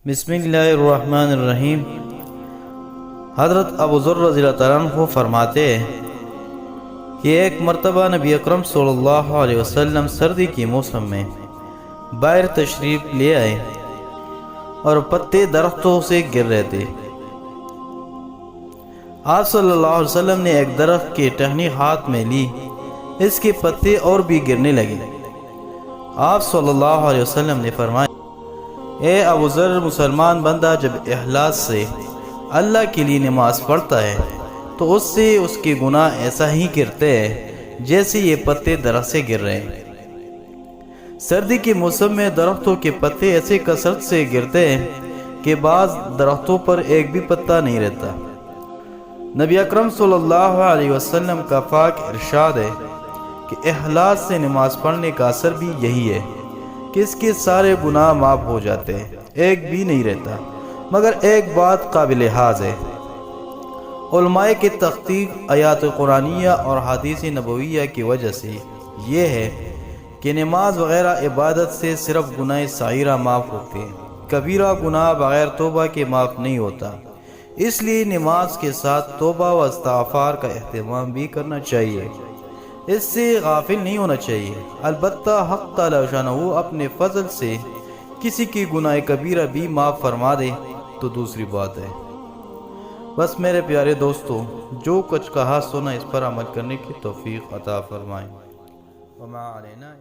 بسم اللہ الرحمن الرحیم۔ حضرت ابو ذر رضی اللہ تعالیٰ عنہ فرماتے ہیں کہ ایک مرتبہ نبی اکرم صلی اللہ علیہ وسلم سردی کے موسم میں باہر تشریف لے آئے اور پتے درختوں سے گر رہے تھے۔ آپ صلی اللہ علیہ وسلم نے ایک درخت کی ٹہنی ہاتھ میں لی، اس کے پتے اور بھی گرنے لگے۔ آپ صلی اللہ علیہ وسلم نے فرمایا، اے ابو ذر، مسلمان بندہ جب اخلاص سے اللہ کے لیے نماز پڑھتا ہے تو اس سے اس کے گناہ ایسا ہی گرتے ہیں جیسے یہ پتے درخت سے گر رہے ہیں۔ سردی کے موسم میں درختوں کے پتے ایسے کثرت سے گرتے ہیں کہ بعض درختوں پر ایک بھی پتا نہیں رہتا۔ نبی اکرم صلی اللہ علیہ وسلم کا پاک ارشاد ہے کہ اخلاص سے نماز پڑھنے کا اثر بھی یہی ہے کہ اس کے سارے گناہ معاف ہو جاتے ہیں، ایک بھی نہیں رہتا۔ مگر ایک بات قابل لحاظ ہے، علماء کی تحقیق آیات قرآنیہ اور حدیث نبویہ کی وجہ سے یہ ہے کہ نماز وغیرہ عبادت سے صرف گناہ صغیرہ معاف ہوتے ہیں، کبیرہ گناہ بغیر توبہ کے معاف نہیں ہوتا۔ اس لیے نماز کے ساتھ توبہ و استغفار کا اہتمام بھی کرنا چاہیے، اس سے غافل نہیں ہونا چاہیے۔ البتہ حق تعالی شانہ اپنے فضل سے کسی کی گناہ کبیرہ بھی معاف فرما دے تو دوسری بات ہے۔ بس میرے پیارے دوستو، جو کچھ کہا سنا اس پر عمل کرنے کی توفیق عطا فرمائیں۔ وما علینا